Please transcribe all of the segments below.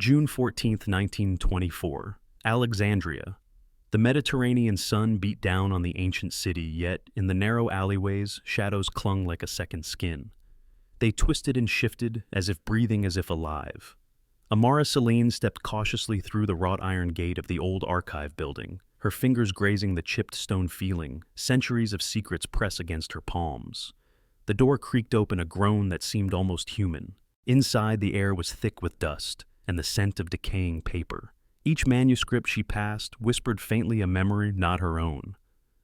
June 14, 1924, Alexandria. The Mediterranean sun beat down on the ancient city, yet, in the narrow alleyways, shadows clung like a second skin. They twisted and shifted, as if breathing, as if alive. Amara Selene stepped cautiously through the wrought iron gate of the old archive building, her fingers grazing the chipped stone feeling, centuries of secrets press against her palms. The door creaked open, a groan that seemed almost human. Inside, the air was thick with dust and the scent of decaying paper. Each manuscript she passed whispered faintly a memory not her own.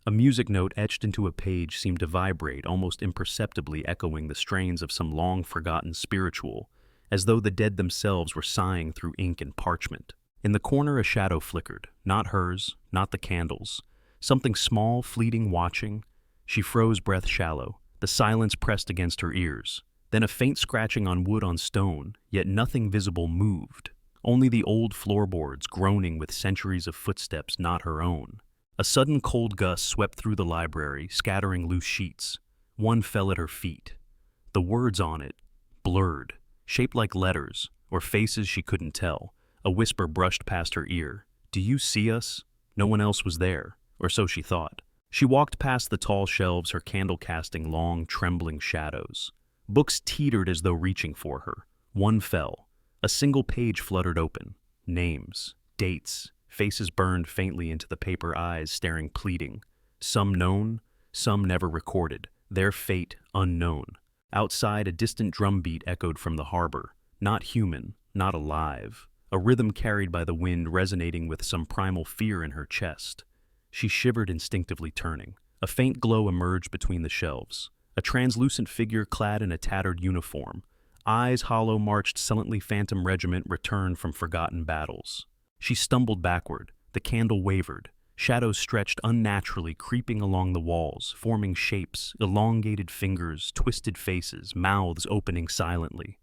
A music note etched into a page seemed to vibrate, almost imperceptibly echoing the strains of some long-forgotten spiritual, as though the dead themselves were sighing through ink and parchment. In the corner a shadow flickered, not hers, not the candles. Something small, fleeting, watching. She froze, breath shallow. The silence pressed against her ears. Then a faint scratching on wood on stone, yet nothing visible moved. Only the old floorboards groaning with centuries of footsteps not her own. A sudden cold gust swept through the library, scattering loose sheets. One fell at her feet. The words on it, blurred, shaped like letters, or faces she couldn't tell. A whisper brushed past her ear. "Do you see us?" No one else was there, or so she thought. She walked past the tall shelves, her candle casting long, trembling shadows. Books teetered as though reaching for her. One fell. A single page fluttered open. Names, dates, faces burned faintly into the paper, eyes staring pleading. Some known, some never recorded, their fate unknown. Outside, a distant drumbeat echoed from the harbor. Not human, not alive. A rhythm carried by the wind, resonating with some primal fear in her chest. She shivered, instinctively turning. A faint glow emerged between the shelves. A translucent figure clad in a tattered uniform. Eyes hollow, marched silently. Phantom regiment returned from forgotten battles. She stumbled backward. The candle wavered. Shadows stretched unnaturally, creeping along the walls, forming shapes, elongated fingers, twisted faces, mouths opening silently.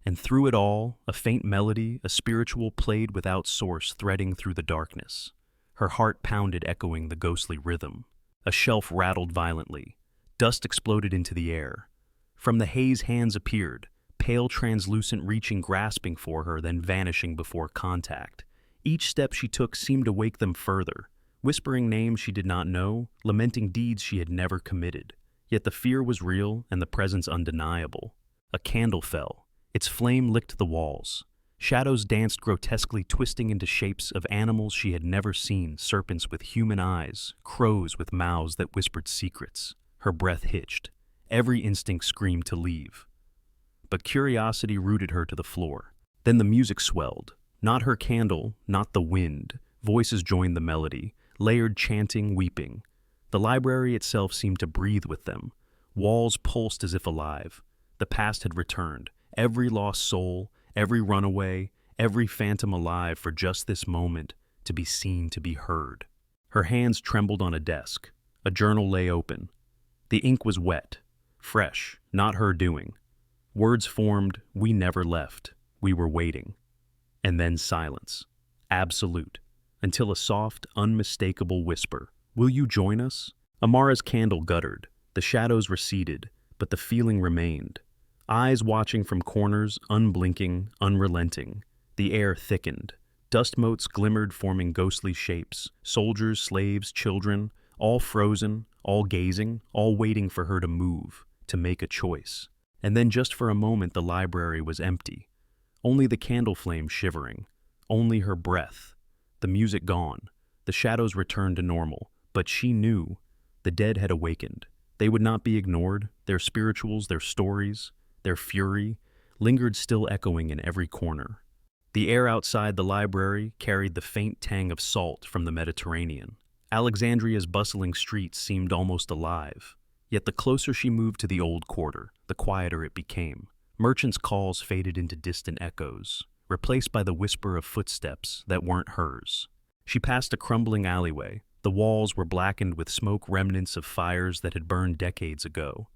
And through it all, a faint melody, a spiritual, played without source, threading through the darkness. Her heart pounded, echoing the ghostly rhythm. A shelf rattled violently. Dust exploded into the air. From the haze, hands appeared, pale, translucent, reaching, grasping for her, then vanishing before contact. Each step she took seemed to wake them further, whispering names she did not know, lamenting deeds she had never committed. Yet the fear was real and the presence undeniable. A candle fell. Its flame licked the walls. Shadows danced grotesquely, twisting into shapes of animals she had never seen, serpents with human eyes, crows with mouths that whispered secrets. Her breath hitched. Every instinct screamed to leave. But curiosity rooted her to the floor. Then the music swelled. Not her candle, not the wind. Voices joined the melody, layered, chanting, weeping. The library itself seemed to breathe with them. Walls pulsed as if alive. The past had returned. Every lost soul, every runaway, every phantom alive for just this moment, to be seen, to be heard. Her hands trembled on a desk. A journal lay open. The ink was wet, fresh, not her doing. Words formed, "We never left, we were waiting." And then silence, absolute, until a soft, unmistakable whisper, "Will you join us?" Amara's candle guttered. The shadows receded, but the feeling remained. Eyes watching from corners, unblinking, unrelenting. The air thickened. Dust motes glimmered, forming ghostly shapes. Soldiers, slaves, children, all frozen, all gazing, all waiting for her to move, to make a choice. And then just for a moment the library was empty. Only the candle flame shivering. Only her breath. The music gone. The shadows returned to normal. But she knew. The dead had awakened. They would not be ignored. Their spirituals, their stories, their fury, lingered still, echoing in every corner. The air outside the library carried the faint tang of salt from the Mediterranean. Alexandria's bustling streets seemed almost alive. Yet the closer she moved to the old quarter, the quieter it became. Merchants' calls faded into distant echoes, replaced by the whisper of footsteps that weren't hers. She passed a crumbling alleyway. The walls were blackened with smoke, remnants of fires that had burned decades ago.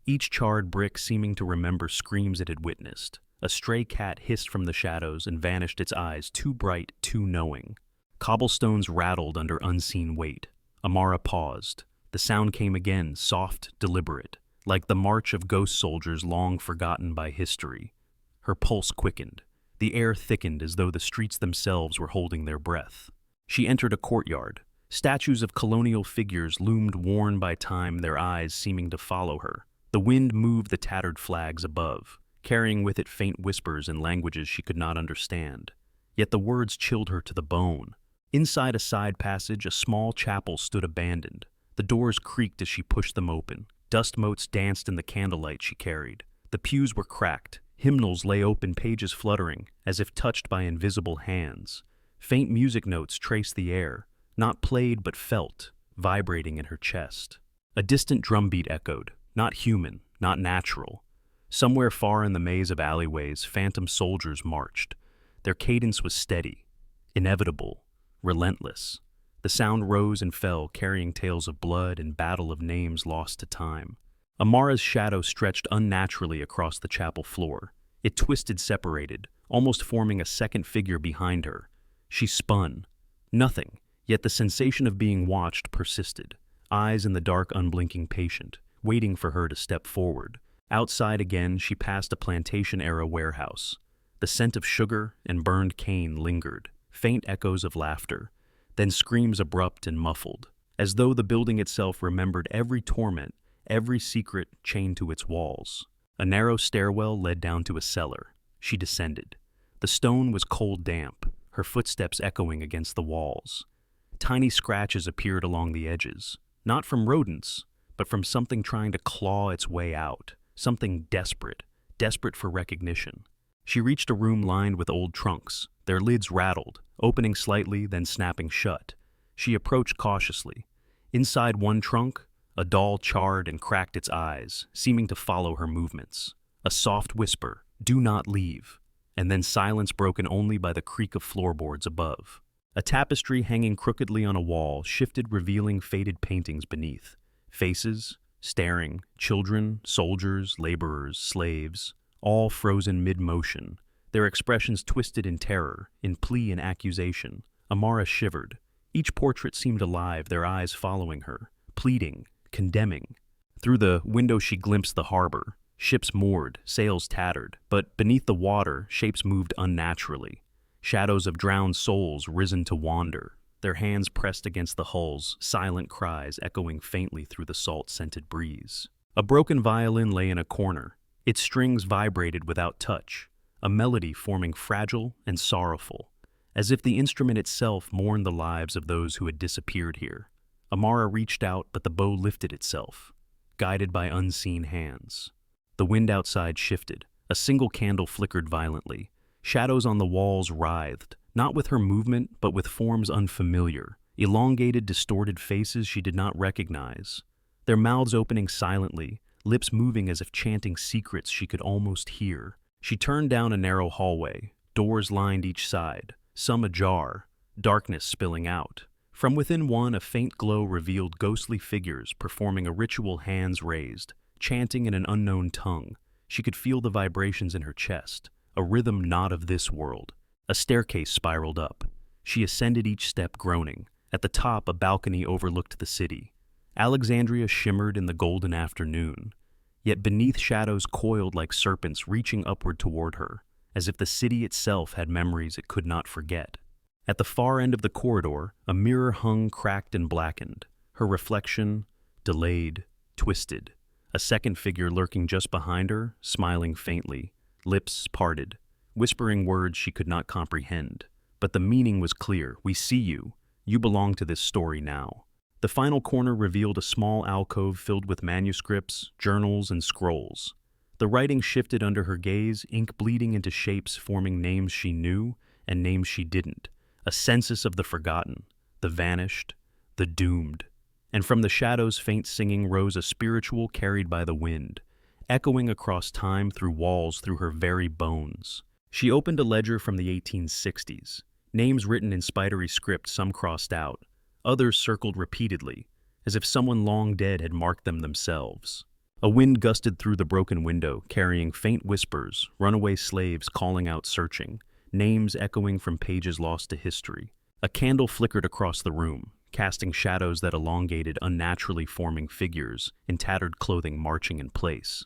Each charred brick seeming to remember screams it had witnessed. A stray cat hissed from the shadows and vanished, its eyes too bright, too knowing. Cobblestones rattled under unseen weight. Amara paused. The sound came again, soft, deliberate, like the march of ghost soldiers long forgotten by history. Her pulse quickened. The air thickened as though the streets themselves were holding their breath. She entered a courtyard. Statues of colonial figures loomed worn by time, their eyes seeming to follow her. The wind moved the tattered flags above, carrying with it faint whispers in languages she could not understand. Yet the words chilled her to the bone. Inside a side passage, a small chapel stood abandoned. The doors creaked as she pushed them open. Dust motes danced in the candlelight she carried. The pews were cracked. Hymnals lay open, pages fluttering, as if touched by invisible hands. Faint music notes traced the air, not played but felt, vibrating in her chest. A distant drumbeat echoed, not human, not natural. Somewhere far in the maze of alleyways, phantom soldiers marched. Their cadence was steady, inevitable, relentless. The sound rose and fell, carrying tales of blood and battle of names lost to time. Amara's shadow stretched unnaturally across the chapel floor. It twisted, separated, almost forming a second figure behind her. She spun. Nothing, yet the sensation of being watched persisted. Eyes in the dark, unblinking, patient, waiting for her to step forward. Outside again, she passed a plantation-era warehouse. The scent of sugar and burned cane lingered, faint echoes of laughter, then screams abrupt and muffled, as though the building itself remembered every torment, every secret chained to its walls. A narrow stairwell led down to a cellar. She descended. The stone was cold damp, her footsteps echoing against the walls. Tiny scratches appeared along the edges, not from rodents, but from something trying to claw its way out, something desperate, desperate for recognition. She reached a room lined with old trunks. Their lids rattled, opening slightly, then snapping shut. She approached cautiously. Inside one trunk, a doll charred and cracked its eyes, seeming to follow her movements. A soft whisper, "Do not leave," and then silence broken only by the creak of floorboards above. A tapestry hanging crookedly on a wall shifted, revealing faded paintings beneath. Faces, staring, children, soldiers, laborers, slaves, all frozen mid-motion, their expressions twisted in terror, in plea and accusation. Amara shivered. Each portrait seemed alive, their eyes following her, pleading, condemning. Through the window she glimpsed the harbor, ships moored, sails tattered, but beneath the water, shapes moved unnaturally. Shadows of drowned souls risen to wander, their hands pressed against the hulls, silent cries echoing faintly through the salt-scented breeze. A broken violin lay in a corner. Its strings vibrated without touch, a melody forming fragile and sorrowful, as if the instrument itself mourned the lives of those who had disappeared here. Amara reached out, but the bow lifted itself, guided by unseen hands. The wind outside shifted. A single candle flickered violently. Shadows on the walls writhed, not with her movement, but with forms unfamiliar, elongated, distorted faces she did not recognize, their mouths opening silently, lips moving as if chanting secrets she could almost hear. She turned down a narrow hallway. Doors lined each side, some ajar, darkness spilling out. From within one, a faint glow revealed ghostly figures performing a ritual, hands raised, chanting in an unknown tongue. She could feel the vibrations in her chest, a rhythm not of this world. A staircase spiraled up. She ascended each step, groaning. At the top, a balcony overlooked the city. Alexandria shimmered in the golden afternoon, yet beneath shadows coiled like serpents reaching upward toward her, as if the city itself had memories it could not forget. At the far end of the corridor, a mirror hung cracked and blackened, her reflection delayed, twisted. A second figure lurking just behind her, smiling faintly, lips parted, whispering words she could not comprehend. But the meaning was clear. "We see you. You belong to this story now." The final corner revealed a small alcove filled with manuscripts, journals, and scrolls. The writing shifted under her gaze, ink bleeding into shapes forming names she knew and names she didn't. A census of the forgotten, the vanished, the doomed. And from the shadows, faint singing rose, a spiritual carried by the wind, echoing across time, through walls, through her very bones. She opened a ledger from the 1860s, names written in spidery script, some crossed out, others circled repeatedly, as if someone long dead had marked them themselves. A wind gusted through the broken window, carrying faint whispers, runaway slaves calling out, searching, names echoing from pages lost to history. A candle flickered across the room, casting shadows that elongated, unnaturally forming figures in tattered clothing marching in place.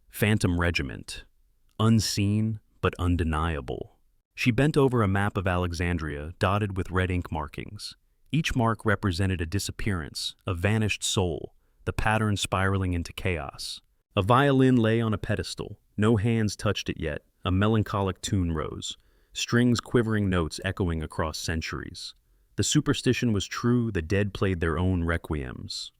Phantom regiment, unseen but undeniable. She bent over a map of Alexandria dotted with red ink markings. Each mark represented a disappearance, a vanished soul, the pattern spiraling into chaos. A violin lay on a pedestal. No hands touched it yet. A melancholic tune rose, strings quivering notes echoing across centuries. The superstition was true, the dead played their own requiems.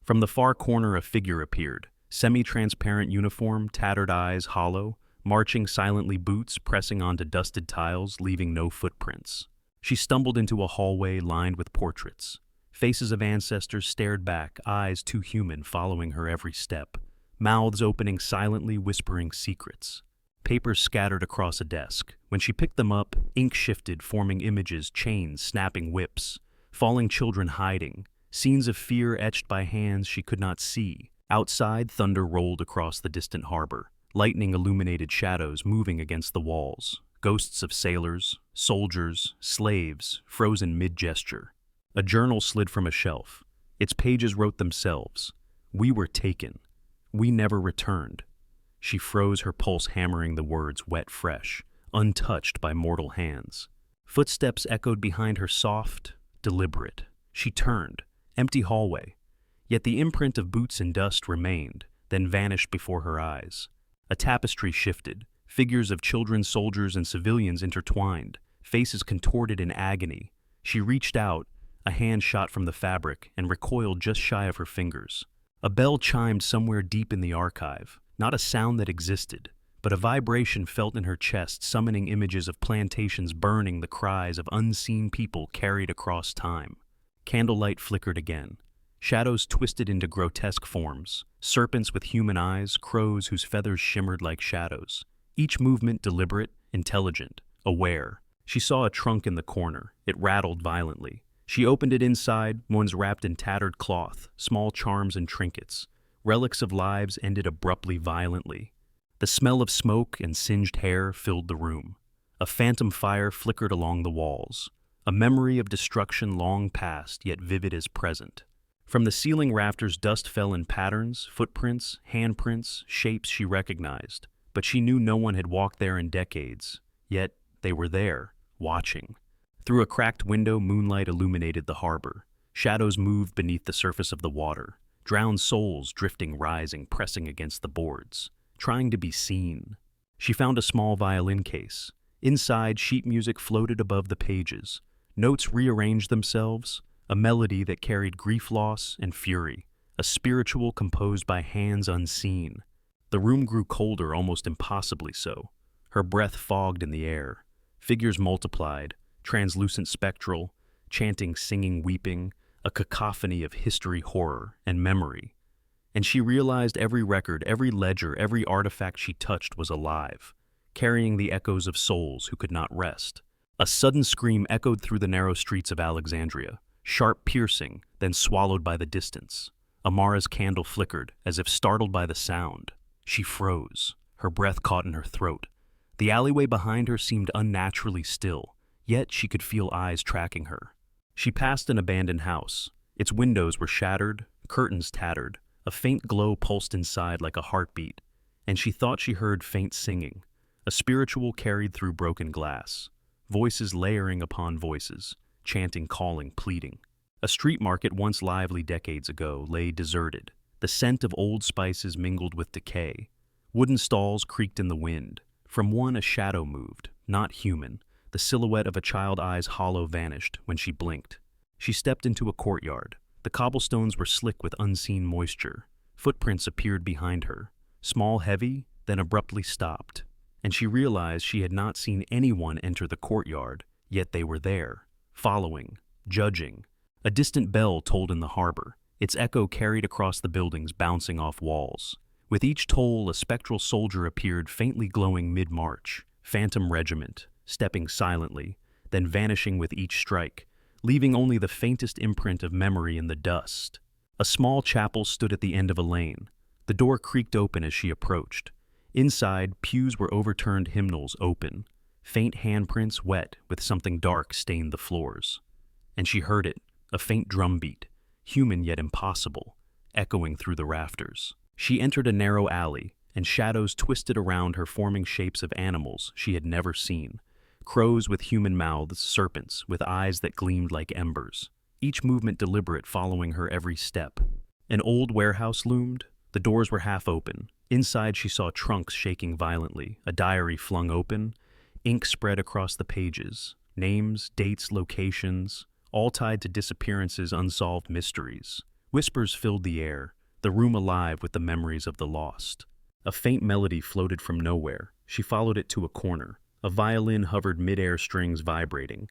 From the far corner a figure appeared, semi-transparent uniform, tattered eyes hollow, marching silently, boots pressing onto dusted tiles, leaving no footprints. She stumbled into a hallway lined with portraits. Faces of ancestors stared back, eyes too human following her every step, mouths opening silently, whispering secrets. Papers scattered across a desk. When she picked them up, ink shifted, forming images, chains, snapping whips, falling children hiding, scenes of fear etched by hands she could not see. Outside, thunder rolled across the distant harbor. Lightning illuminated shadows moving against the walls. Ghosts of sailors, soldiers, slaves, frozen mid-gesture. A journal slid from a shelf. Its pages wrote themselves. "We were taken. We never returned." She froze, her pulse hammering the words wet fresh, untouched by mortal hands. Footsteps echoed behind her, soft, deliberate. She turned. Empty hallway. Yet the imprint of boots and dust remained, then vanished before her eyes. A tapestry shifted. Figures of children, soldiers, and civilians intertwined, faces contorted in agony. She reached out, a hand shot from the fabric, and recoiled just shy of her fingers. A bell chimed somewhere deep in the archive. Not a sound that existed, but a vibration felt in her chest, summoning images of plantations burning, the cries of unseen people carried across time. Candlelight flickered again. Shadows twisted into grotesque forms, serpents with human eyes, crows whose feathers shimmered like shadows. Each movement deliberate, intelligent, aware. She saw a trunk in the corner. It rattled violently. She opened it. Inside, one's wrapped in tattered cloth, small charms and trinkets. Relics of lives ended abruptly, violently. The smell of smoke and singed hair filled the room. A phantom fire flickered along the walls. A memory of destruction long past, yet vivid as present. From the ceiling rafters, dust fell in patterns, footprints, handprints, shapes she recognized. But she knew no one had walked there in decades. Yet they were there, watching. Through a cracked window, moonlight illuminated the harbor. Shadows moved beneath the surface of the water. Drowned souls drifting, rising, pressing against the boards, trying to be seen. She found a small violin case. Inside, sheet music floated above the pages. Notes rearranged themselves, a melody that carried grief, loss, and fury, a spiritual composed by hands unseen. The room grew colder, almost impossibly so. Her breath fogged in the air. Figures multiplied, translucent, spectral, chanting, singing, weeping, a cacophony of history, horror, and memory. And she realized every record, every ledger, every artifact she touched was alive, carrying the echoes of souls who could not rest. A sudden scream echoed through the narrow streets of Alexandria, sharp, piercing, then swallowed by the distance. Amara's candle flickered, as if startled by the sound. She froze, her breath caught in her throat. The alleyway behind her seemed unnaturally still, yet she could feel eyes tracking her. She passed an abandoned house. Its windows were shattered, curtains tattered. A faint glow pulsed inside like a heartbeat, and she thought she heard faint singing. A spiritual carried through broken glass. Voices layering upon voices, chanting, calling, pleading. A street market once lively decades ago lay deserted. The scent of old spices mingled with decay. Wooden stalls creaked in the wind. From one a shadow moved, not human. The silhouette of a child's eyes hollow vanished when she blinked. She stepped into a courtyard. The cobblestones were slick with unseen moisture. Footprints appeared behind her, small, heavy, then abruptly stopped. And she realized she had not seen anyone enter the courtyard, yet they were there, following, judging. A distant bell tolled in the harbor. Its echo carried across the buildings, bouncing off walls. With each toll, a spectral soldier appeared, faintly glowing mid-march. Phantom regiment, stepping silently, then vanishing with each strike, leaving only the faintest imprint of memory in the dust. A small chapel stood at the end of a lane. The door creaked open as she approached. Inside, pews were overturned, hymnals open. Faint handprints, wet with something dark, stained the floors. And she heard it, a faint drumbeat, human yet impossible, echoing through the rafters. She entered a narrow alley, and shadows twisted around her, forming shapes of animals she had never seen. Crows with human mouths, serpents with eyes that gleamed like embers, each movement deliberate, following her every step. An old warehouse loomed. The doors were half open. Inside she saw trunks shaking violently, a diary flung open, ink spread across the pages, names, dates, locations, all tied to disappearances, unsolved mysteries. Whispers filled the air, the room alive with the memories of the lost. A faint melody floated from nowhere. She followed it to a corner. A violin hovered mid-air, strings vibrating.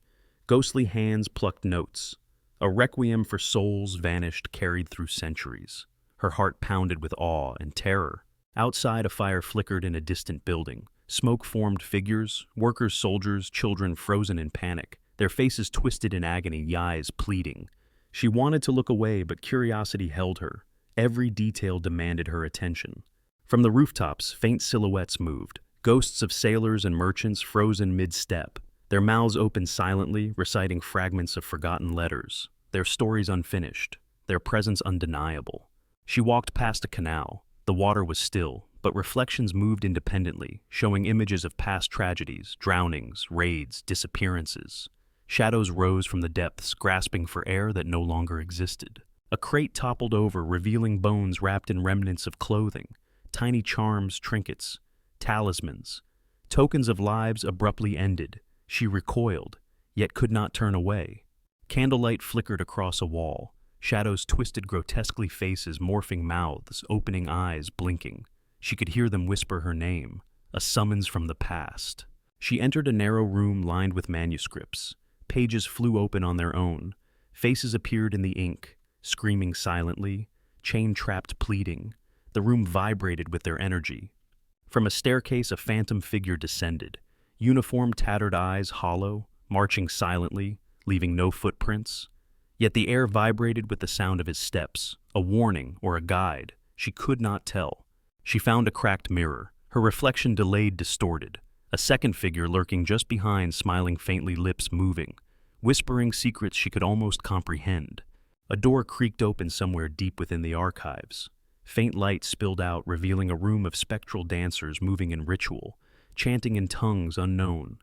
Ghostly hands plucked notes. A requiem for souls vanished, carried through centuries. Her heart pounded with awe and terror. Outside, a fire flickered in a distant building. Smoke formed figures, workers, soldiers, children frozen in panic, their faces twisted in agony, eyes pleading. She wanted to look away, but curiosity held her. Every detail demanded her attention. From the rooftops, faint silhouettes moved, ghosts of sailors and merchants frozen mid-step, their mouths open silently, reciting fragments of forgotten letters, their stories unfinished, their presence undeniable. She walked past a canal. The water was still, but reflections moved independently, showing images of past tragedies, drownings, raids, disappearances. Shadows rose from the depths, grasping for air that no longer existed. A crate toppled over, revealing bones wrapped in remnants of clothing, tiny charms, trinkets, talismans. Tokens of lives abruptly ended. She recoiled, yet could not turn away. Candlelight flickered across a wall. Shadows twisted grotesquely, faces morphing, mouths, opening eyes, blinking. She could hear them whisper her name, a summons from the past. She entered a narrow room lined with manuscripts. Pages flew open on their own. Faces appeared in the ink, screaming silently, chain-trapped, pleading. The room vibrated with their energy. From a staircase, a phantom figure descended. Uniform, tattered eyes hollow, marching silently, leaving no footprints. Yet the air vibrated with the sound of his steps, a warning or a guide. She could not tell. She found a cracked mirror, her reflection delayed, distorted. A second figure lurking just behind, smiling faintly, lips moving, whispering secrets she could almost comprehend. A door creaked open somewhere deep within the archives. Faint light spilled out, revealing a room of spectral dancers moving in ritual, chanting in tongues unknown.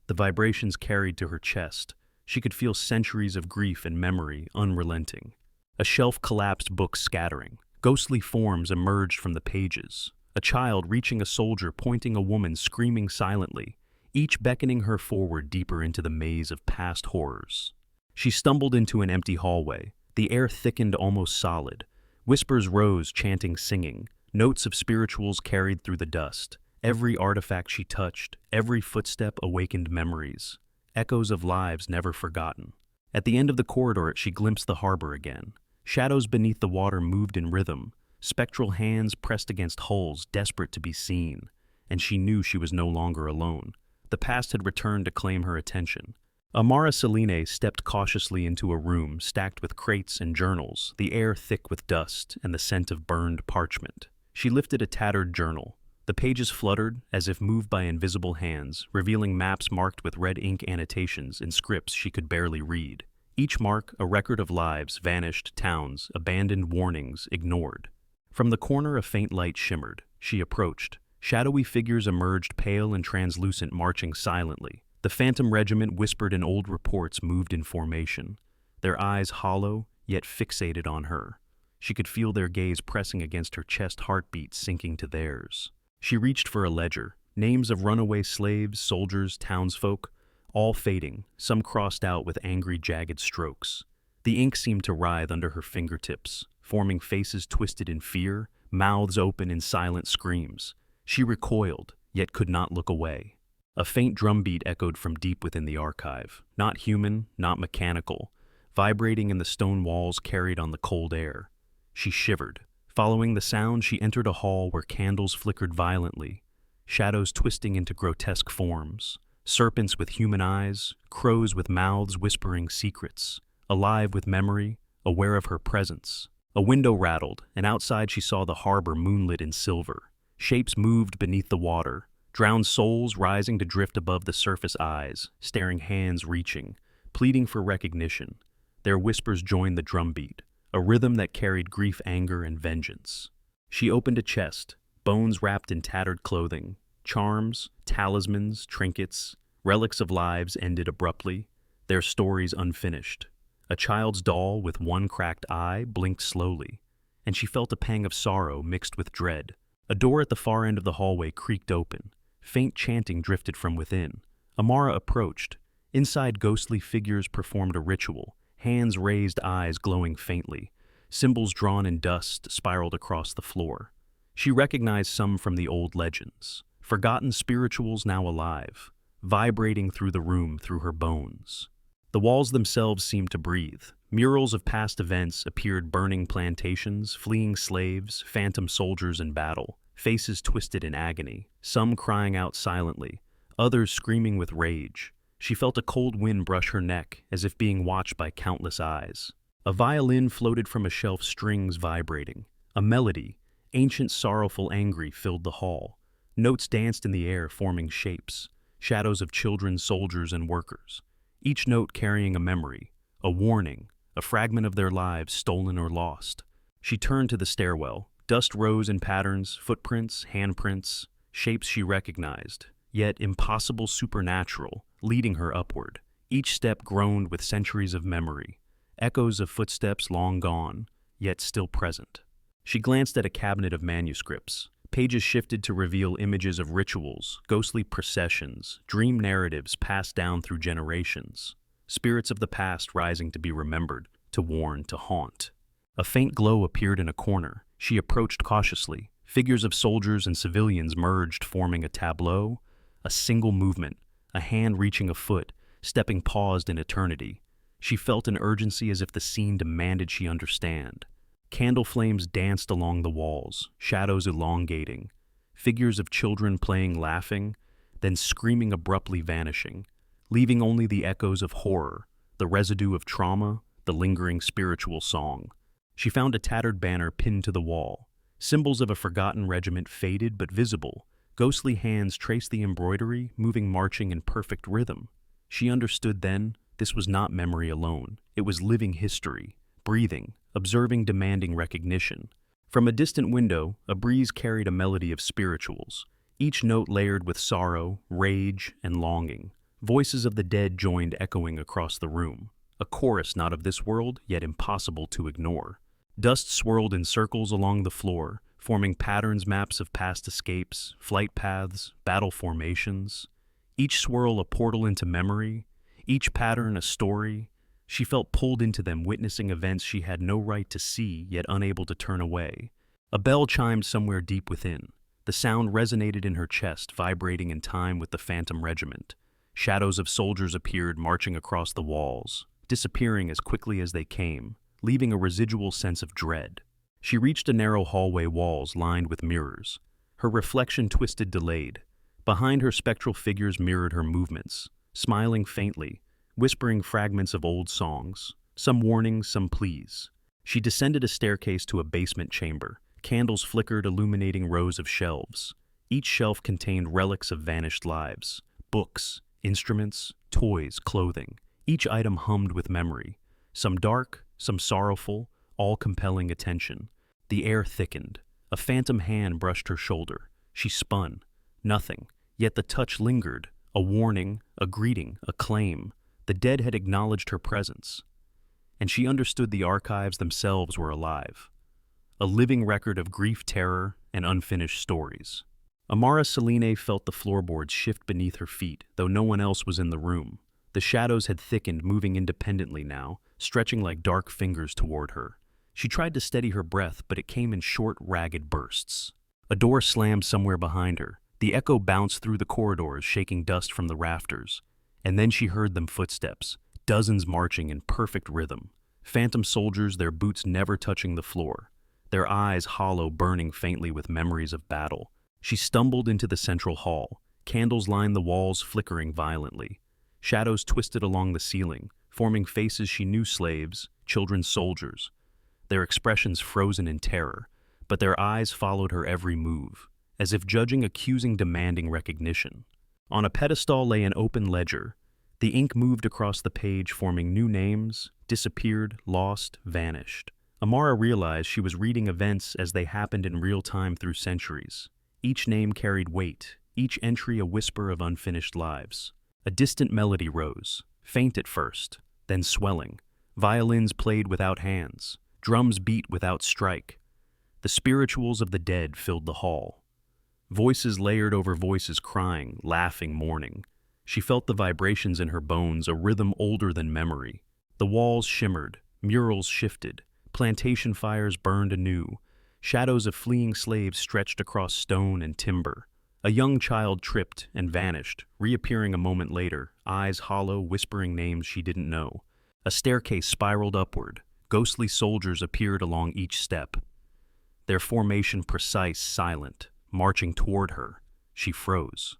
The vibrations carried to her chest. She could feel centuries of grief and memory, unrelenting. A shelf collapsed, books scattering. Ghostly forms emerged from the pages. A child reaching a soldier, pointing a woman, screaming silently, each beckoning her forward deeper into the maze of past horrors. She stumbled into an empty hallway. The air thickened, almost solid. Whispers rose, chanting, singing. Notes of spirituals carried through the dust. Every artifact she touched, every footstep awakened memories. Echoes of lives never forgotten. At the end of the corridor, she glimpsed the harbor again. Shadows beneath the water moved in rhythm. Spectral hands pressed against hulls, desperate to be seen. And she knew she was no longer alone. The past had returned to claim her attention. Amara Selene stepped cautiously into a room stacked with crates and journals, the air thick with dust and the scent of burned parchment. She lifted a tattered journal. The pages fluttered, as if moved by invisible hands, revealing maps marked with red ink annotations in scripts she could barely read. Each mark a record of lives, vanished, towns, abandoned, warnings, ignored. From the corner a faint light shimmered. She approached. Shadowy figures emerged, pale and translucent, marching silently. The phantom regiment, whispered in old reports, moved in formation. Their eyes hollow, yet fixated on her. She could feel their gaze pressing against her chest, heartbeat sinking to theirs. She reached for a ledger. Names of runaway slaves, soldiers, townsfolk, all fading, some crossed out with angry, jagged strokes. The ink seemed to writhe under her fingertips, forming faces twisted in fear, mouths open in silent screams. She recoiled, yet could not look away. A faint drumbeat echoed from deep within the archive, not human, not mechanical, vibrating in the stone walls, carried on the cold air. She shivered. Following the sound, she entered a hall where candles flickered violently, shadows twisting into grotesque forms, serpents with human eyes, crows with mouths whispering secrets, alive with memory, aware of her presence. A window rattled, and outside she saw the harbor moonlit in silver. Shapes moved beneath the water, drowned souls rising to drift above the surface, eyes, staring, hands reaching, pleading for recognition. Their whispers joined the drumbeat, a rhythm that carried grief, anger, and vengeance. She opened a chest, bones wrapped in tattered clothing, charms, talismans, trinkets, Relics of lives ended abruptly, their stories unfinished. A child's doll with one cracked eye blinked slowly, and she felt a pang of sorrow mixed with dread. A door at the far end of the hallway creaked open. Faint chanting drifted from within. Amara approached. Inside, ghostly figures performed a ritual, hands raised, eyes glowing faintly. Symbols drawn in dust spiraled across the floor. She recognized some from the old legends, forgotten spirituals now alive, vibrating through the room through her bones. The walls themselves seemed to breathe. Murals of past events appeared, burning plantations, fleeing slaves, phantom soldiers in battle, faces twisted in agony, some crying out silently, others screaming with rage. She felt a cold wind brush her neck, as if being watched by countless eyes. A violin floated from a shelf, strings vibrating. A melody, ancient, sorrowful, angry, filled the hall. Notes danced in the air, forming shapes, shadows of children, soldiers, and workers, each note carrying a memory, a warning, a fragment of their lives stolen or lost. She turned to the stairwell. Dust rose in patterns, footprints, handprints, shapes she recognized, yet impossible, supernatural, leading her upward. Each step groaned with centuries of memory, echoes of footsteps long gone, yet still present. She glanced at a cabinet of manuscripts. Pages shifted to reveal images of rituals, ghostly processions, dream narratives passed down through generations. Spirits of the past rising to be remembered, to warn, to haunt. A faint glow appeared in a corner. She approached cautiously. Figures of soldiers and civilians merged, forming a tableau. A single movement, a hand reaching a foot, stepping paused in eternity. She felt an urgency as if the scene demanded she understand. Candle flames danced along the walls, shadows elongating. Figures of children playing, laughing, then screaming, abruptly vanishing, leaving only the echoes of horror, the residue of trauma, the lingering spiritual song. She found a tattered banner pinned to the wall. Symbols of a forgotten regiment, faded but visible. Ghostly hands traced the embroidery, moving, marching in perfect rhythm. She understood then, this was not memory alone. It was living history, breathing, observing, demanding recognition. From a distant window, a breeze carried a melody of spirituals, each note layered with sorrow, rage, and longing. Voices of the dead joined, echoing across the room. A chorus not of this world, yet impossible to ignore. Dust swirled in circles along the floor, forming patterns, maps of past escapes, flight paths, battle formations. Each swirl a portal into memory, each pattern a story. She felt pulled into them, witnessing events she had no right to see, yet unable to turn away. A bell chimed somewhere deep within. The sound resonated in her chest, vibrating in time with the phantom regiment. Shadows of soldiers appeared, marching across the walls, disappearing as quickly as they came, leaving a residual sense of dread. She reached a narrow hallway, walls lined with mirrors. Her reflection twisted, delayed. Behind her, spectral figures mirrored her movements, smiling faintly, whispering fragments of old songs, some warnings, some pleas. She descended a staircase to a basement chamber. Candles flickered, illuminating rows of shelves. Each shelf contained relics of vanished lives, books, instruments, toys, clothing. Each item hummed with memory, some dark, some sorrowful, all compelling attention. The air thickened. A phantom hand brushed her shoulder. She spun. Nothing. Yet the touch lingered. A warning, a greeting, a claim. The dead had acknowledged her presence. And she understood the archives themselves were alive. A living record of grief, terror, and unfinished stories. Amara Selene felt the floorboards shift beneath her feet, though no one else was in the room. The shadows had thickened, moving independently now, stretching like dark fingers toward her. She tried to steady her breath, but it came in short, ragged bursts. A door slammed somewhere behind her. The echo bounced through the corridors, shaking dust from the rafters. And then she heard them, footsteps, dozens marching in perfect rhythm. Phantom soldiers, their boots never touching the floor, their eyes hollow, burning faintly with memories of battle. She stumbled into the central hall. Candles lined the walls, flickering violently. Shadows twisted along the ceiling, forming faces she knew, slaves, children, soldiers. Their expressions frozen in terror, but their eyes followed her every move, as if judging, accusing, demanding recognition. On a pedestal lay an open ledger. The ink moved across the page, forming new names, disappeared, lost, vanished. Amara realized she was reading events as they happened in real time through centuries. Each name carried weight, each entry a whisper of unfinished lives. A distant melody rose, faint at first, then swelling. Violins played without hands, drums beat without strike. The spirituals of the dead filled the hall. Voices layered over voices crying, laughing, mourning. She felt the vibrations in her bones, a rhythm older than memory. The walls shimmered, murals shifted, plantation fires burned anew. Shadows of fleeing slaves stretched across stone and timber. A young child tripped and vanished, reappearing a moment later, eyes hollow, whispering names she didn't know. A staircase spiraled upward. Ghostly soldiers appeared along each step. Their formation precise, silent, marching toward her. She froze.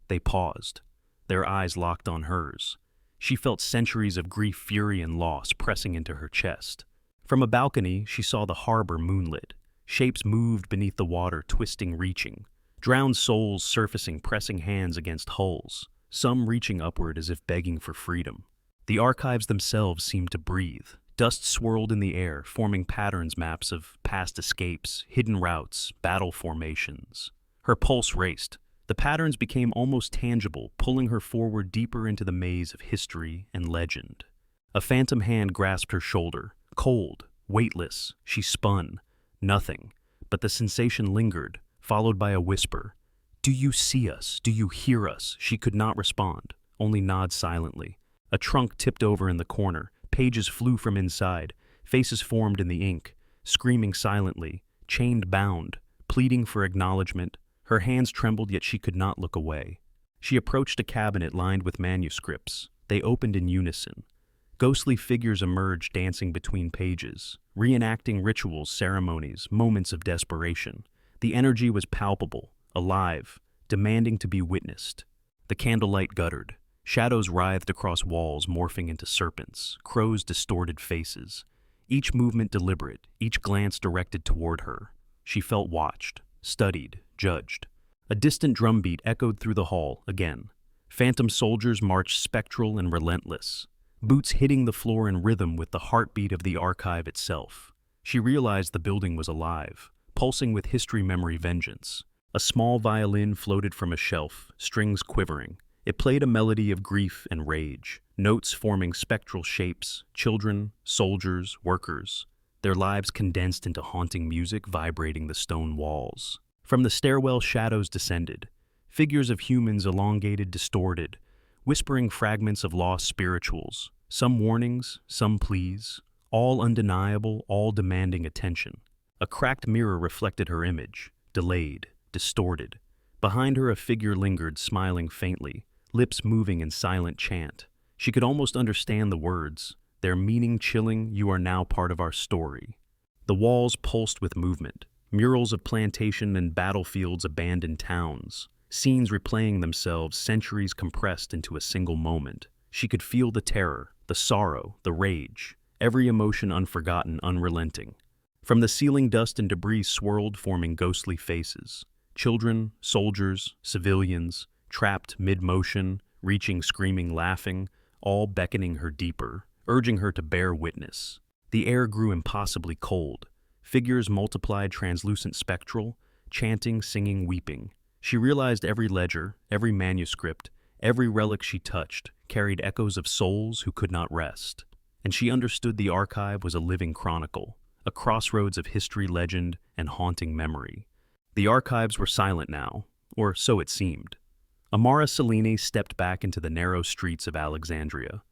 They paused. Their eyes locked on hers. She felt centuries of grief, fury, and loss pressing into her chest. From a balcony, she saw the harbor moonlit. Shapes moved beneath the water, twisting, reaching. Drowned souls surfacing, pressing hands against hulls, some reaching upward as if begging for freedom. The archives themselves seemed to breathe. Dust swirled in the air, forming patterns maps of past escapes, hidden routes, battle formations. Her pulse raced. The patterns became almost tangible, pulling her forward deeper into the maze of history and legend. A phantom hand grasped her shoulder. Cold, weightless, she spun. Nothing, but the sensation lingered, followed by a whisper. "Do you see us? Do you hear us?" She could not respond, only nod silently. A trunk tipped over in the corner. Pages flew from inside. Faces formed in the ink, screaming silently, chained bound, pleading for acknowledgement. Her hands trembled, yet she could not look away. She approached a cabinet lined with manuscripts. They opened in unison. Ghostly figures emerged, dancing between pages, reenacting rituals, ceremonies, moments of desperation. The energy was palpable, alive, demanding to be witnessed. The candlelight guttered. Shadows writhed across walls, morphing into serpents, crows' distorted faces. Each movement deliberate, each glance directed toward her. She felt watched, studied, judged. A distant drumbeat echoed through the hall again. Phantom soldiers marched, spectral and relentless, boots hitting the floor in rhythm with the heartbeat of the archive itself. She realized the building was alive, pulsing with history, memory, vengeance. A small violin floated from a shelf, strings quivering. It played a melody of grief and rage, notes forming spectral shapes, children, soldiers, workers, their lives condensed into haunting music vibrating the stone walls. From the stairwell, shadows descended, figures of humans elongated, distorted, whispering fragments of lost spirituals, some warnings, some pleas, all undeniable, all demanding attention. A cracked mirror reflected her image, delayed, distorted. Behind her, a figure lingered, smiling faintly, lips moving in silent chant. She could almost understand the words, their meaning chilling, "You are now part of our story." The walls pulsed with movement, murals of plantation and battlefields, abandoned towns, scenes replaying themselves, centuries compressed into a single moment. She could feel the terror, the sorrow, the rage, every emotion unforgotten, unrelenting. From the ceiling, dust and debris swirled, forming ghostly faces. Children, soldiers, civilians, trapped mid-motion, reaching, screaming, laughing, all beckoning her deeper, urging her to bear witness. The air grew impossibly cold. Figures multiplied, translucent, spectral, chanting, singing, weeping. She realized every ledger, every manuscript, every relic she touched carried echoes of souls who could not rest. And she understood the archive was a living chronicle, a crossroads of history, legend, and haunting memory. The archives were silent now, or so it seemed. Amara Selene stepped back into the narrow streets of Alexandria.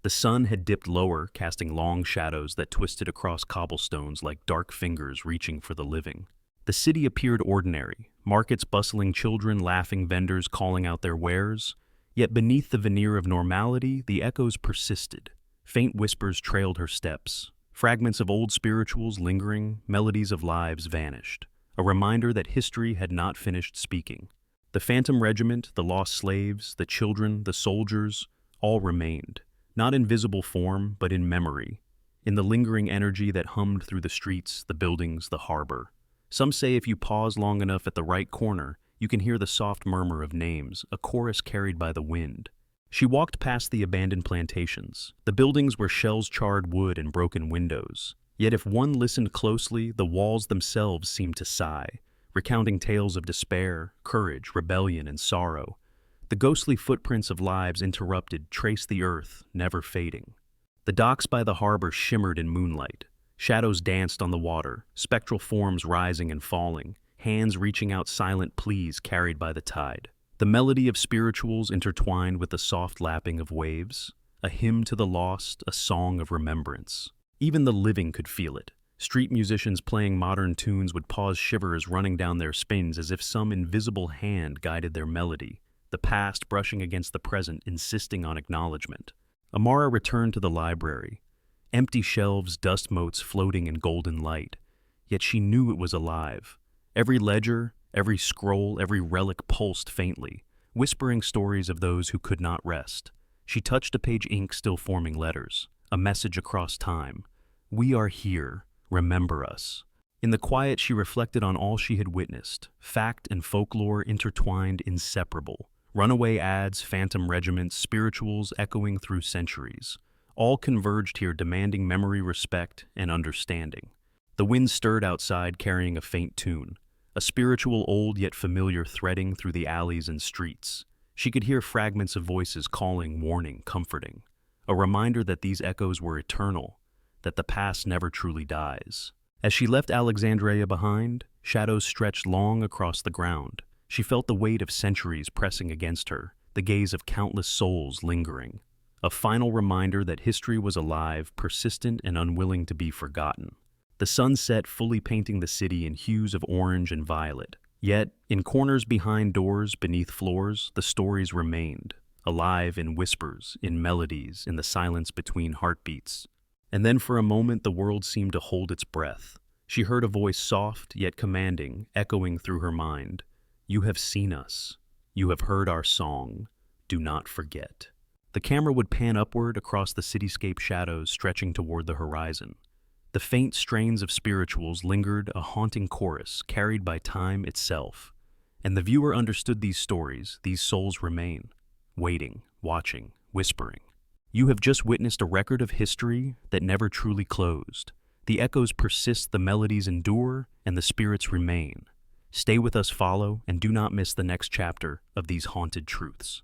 The sun had dipped lower, casting long shadows that twisted across cobblestones like dark fingers reaching for the living. The city appeared ordinary, markets bustling, children laughing, vendors calling out their wares. Yet beneath the veneer of normality, the echoes persisted. Faint whispers trailed her steps. Fragments of old spirituals lingering, melodies of lives vanished. A reminder that history had not finished speaking. The phantom regiment, the lost slaves, the children, the soldiers, all remained, not in visible form, but in memory, in the lingering energy that hummed through the streets, the buildings, the harbor. Some say if you pause long enough at the right corner, you can hear the soft murmur of names, a chorus carried by the wind. She walked past the abandoned plantations. The buildings were shells, charred wood, and broken windows. Yet if one listened closely, the walls themselves seemed to sigh, recounting tales of despair, courage, rebellion, and sorrow. The ghostly footprints of lives interrupted traced the earth, never fading. The docks by the harbor shimmered in moonlight. Shadows danced on the water, spectral forms rising and falling, hands reaching out silent pleas carried by the tide. The melody of spirituals intertwined with the soft lapping of waves, a hymn to the lost, a song of remembrance. Even the living could feel it. Street musicians playing modern tunes would cause shivers running down their spines as if some invisible hand guided their melody, the past brushing against the present, insisting on acknowledgement. Amara returned to the library. Empty shelves, dust motes floating in golden light. Yet she knew it was alive. Every ledger, every scroll, every relic pulsed faintly, whispering stories of those who could not rest. She touched a page, ink still forming letters, a message across time. We are here. Remember us. In the quiet, she reflected on all she had witnessed, fact and folklore intertwined, inseparable. Runaway ads, phantom regiments, spirituals echoing through centuries. All converged here, demanding memory, respect, and understanding. The wind stirred outside, carrying a faint tune, a spiritual old yet familiar threading through the alleys and streets. She could hear fragments of voices calling, warning, comforting. A reminder that these echoes were eternal, that the past never truly dies. As she left Alexandria behind, shadows stretched long across the ground. She felt the weight of centuries pressing against her, the gaze of countless souls lingering. A final reminder that history was alive, persistent, and unwilling to be forgotten. The sun set, fully painting the city in hues of orange and violet. Yet, in corners behind doors, beneath floors, the stories remained, alive in whispers, in melodies, in the silence between heartbeats. And then for a moment the world seemed to hold its breath. She heard a voice soft yet commanding, echoing through her mind. You have seen us. You have heard our song. Do not forget. The camera would pan upward across the cityscape, shadows stretching toward the horizon. The faint strains of spirituals lingered, a haunting chorus carried by time itself. And the viewer understood these stories, these souls remain, waiting, watching, whispering. You have just witnessed a record of history that never truly closed. The echoes persist, the melodies endure, and the spirits remain. Stay with us, follow, and do not miss the next chapter of these haunted truths.